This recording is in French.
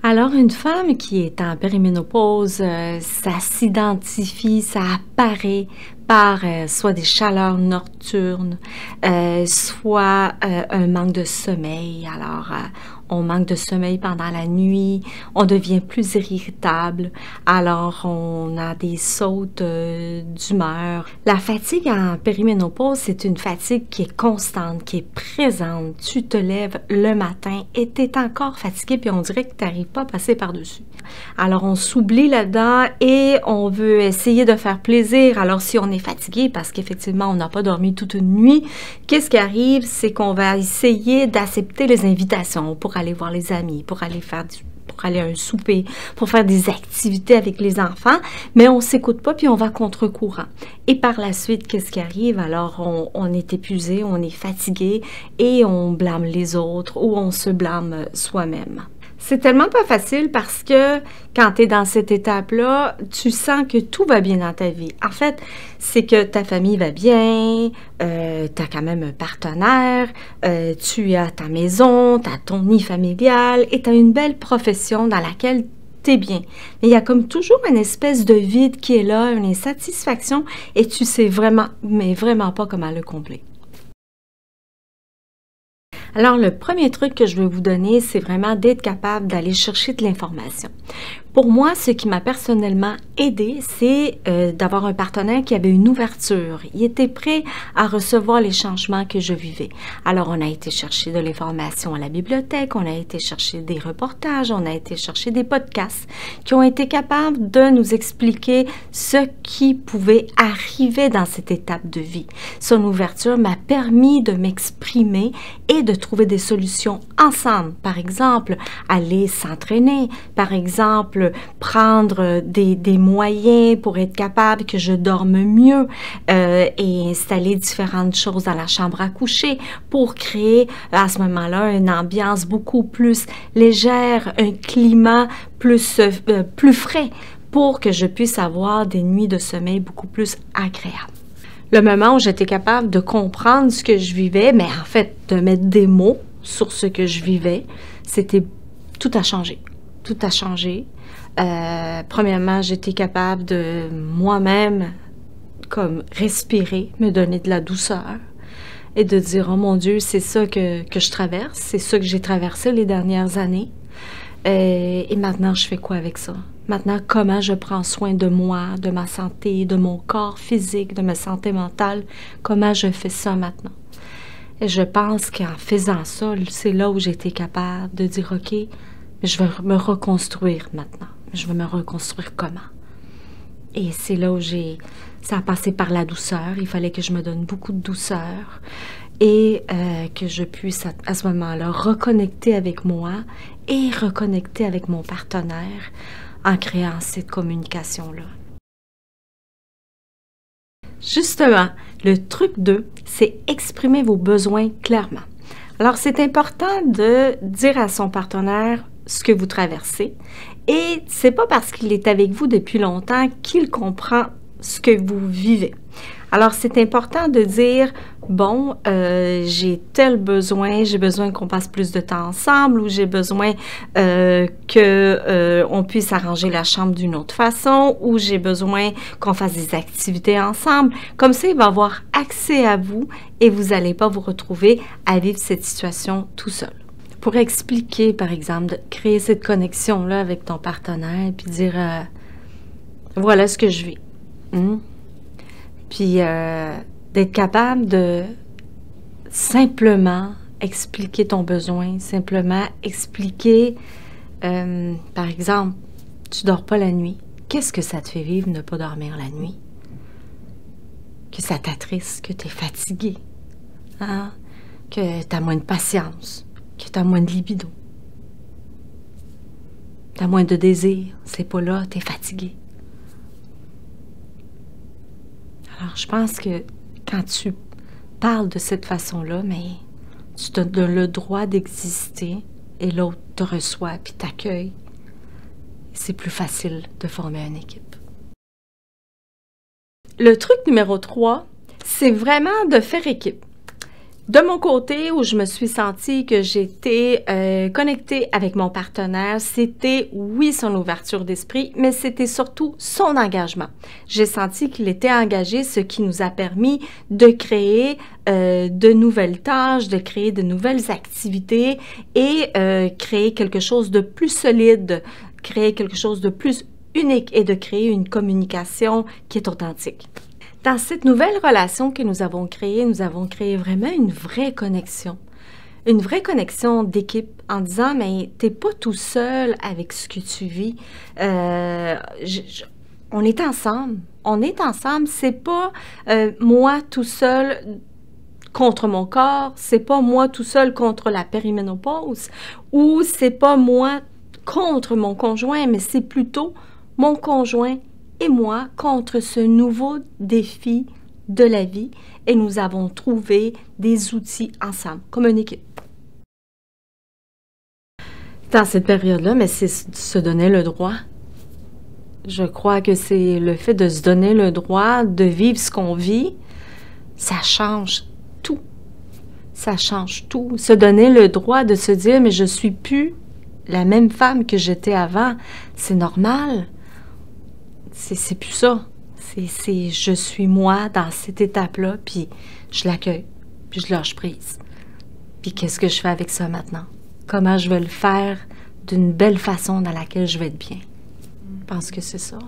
Alors, une femme qui est en périménopause, ça s'identifie, ça apparaît par soit des chaleurs nocturnes, soit un manque de sommeil. Alors, on manque de sommeil pendant la nuit, on devient plus irritable, alors on a des sautes d'humeur. La fatigue en périménopause, c'est une fatigue qui est constante, qui est présente. Tu te lèves le matin et tu es encore fatigué, puis on dirait que tu n'arrives pas à passer par-dessus. Alors, on s'oublie là-dedans et on veut essayer de faire plaisir. Alors, si on est fatigué parce qu'effectivement, on n'a pas dormi toute une nuit, qu'est-ce qui arrive? C'est qu'on va essayer d'accepter les invitations pour aller voir les amis, pour aller à un souper, pour faire des activités avec les enfants, mais on ne s'écoute pas, puis on va contre-courant. Et par la suite, qu'est-ce qui arrive? Alors, on est épuisé, on est fatigué et on blâme les autres ou on se blâme soi-même. C'est tellement pas facile parce que quand tu es dans cette étape-là, tu sens que tout va bien dans ta vie. En fait, c'est que ta famille va bien, tu as quand même un partenaire, tu as ta maison, tu as ton nid familial et tu as une belle profession dans laquelle tu es bien. Mais il y a comme toujours une espèce de vide qui est là, une insatisfaction et tu sais vraiment, mais vraiment pas comment le combler. Alors, le premier truc que je veux vous donner, c'est vraiment d'être capable d'aller chercher de l'information. Pour moi, ce qui m'a personnellement aidé, c'est d'avoir un partenaire qui avait une ouverture. Il était prêt à recevoir les changements que je vivais. Alors, on a été chercher de l'information à la bibliothèque, on a été chercher des reportages, on a été chercher des podcasts qui ont été capables de nous expliquer ce qui pouvait arriver dans cette étape de vie. Son ouverture m'a permis de m'exprimer et de trouver des solutions ensemble. Par exemple, aller s'entraîner, par exemple, prendre des moyens pour être capable que je dorme mieux et installer différentes choses dans la chambre à coucher pour créer à ce moment-là une ambiance beaucoup plus légère, un climat plus frais pour que je puisse avoir des nuits de sommeil beaucoup plus agréables. Le moment où j'étais capable de comprendre ce que je vivais, mais en fait de mettre des mots sur ce que je vivais, c'était tout a changé. Tout a changé. Premièrement, j'étais capable de moi-même comme respirer, me donner de la douceur et de dire « Oh mon Dieu, c'est ça que je traverse, c'est ça que j'ai traversé les dernières années. Et maintenant, je fais quoi avec ça? Maintenant, comment je prends soin de moi, de ma santé, de mon corps physique, de ma santé mentale? Comment je fais ça maintenant? » Et je pense qu'en faisant ça, c'est là où j'ai été capable de dire « OK, je vais me reconstruire maintenant. Je vais me reconstruire comment? » Et c'est là où ça a passé par la douceur. Il fallait que je me donne beaucoup de douceur et que je puisse à ce moment-là reconnecter avec moi et reconnecter avec mon partenaire en créant cette communication-là. Justement, le truc 2, c'est exprimer vos besoins clairement. Alors, c'est important de dire à son partenaire ce que vous traversez et c'est pas parce qu'il est avec vous depuis longtemps qu'il comprend ce que vous vivez. Alors, c'est important de dire, bon, j'ai tel besoin, j'ai besoin qu'on passe plus de temps ensemble ou j'ai besoin qu'on puisse arranger la chambre d'une autre façon ou j'ai besoin qu'on fasse des activités ensemble. Comme ça, il va avoir accès à vous et vous n'allez pas vous retrouver à vivre cette situation tout seul. Pour expliquer, par exemple, de créer cette connexion-là avec ton partenaire puis dire, voilà ce que je vis. Puis d'être capable de simplement expliquer ton besoin, simplement expliquer, par exemple, tu dors pas la nuit. Qu'est-ce que ça te fait vivre ne pas dormir la nuit? Que ça t'attriste, que tu es fatigué, hein? Que tu as moins de patience, que tu as moins de libido, tu as moins de désir, c'est pas là, tu es fatigué. Alors, je pense que quand tu parles de cette façon-là, mais tu te donnes le droit d'exister et l'autre te reçoit puis t'accueille. C'est plus facile de former une équipe. Le truc numéro 3, c'est vraiment de faire équipe. De mon côté, où je me suis sentie que j'étais connectée avec mon partenaire, c'était, oui, son ouverture d'esprit, mais c'était surtout son engagement. J'ai senti qu'il était engagé, ce qui nous a permis de créer de nouvelles tâches, de créer de nouvelles activités et créer quelque chose de plus solide, créer quelque chose de plus unique et de créer une communication qui est authentique. Dans cette nouvelle relation que nous avons créée vraiment une vraie connexion d'équipe en disant, mais t'es pas tout seul avec ce que tu vis. On est ensemble, c'est pas moi tout seul contre mon corps, c'est pas moi tout seul contre la périménopause, ou c'est pas moi contre mon conjoint, mais c'est plutôt mon conjoint et moi contre ce nouveau défi de la vie, et nous avons trouvé des outils ensemble, comme une équipe. Dans cette période-là, mais c'est se donner le droit. Je crois que c'est le fait de se donner le droit de vivre ce qu'on vit, ça change tout. Ça change tout. Se donner le droit de se dire, mais je suis plus la même femme que j'étais avant. C'est normal. C'est plus ça. C'est je suis moi dans cette étape-là, puis je l'accueille, puis je lâche prise. Puis qu'est-ce que je fais avec ça maintenant? Comment je vais le faire d'une belle façon dans laquelle je vais être bien? Je pense que c'est ça.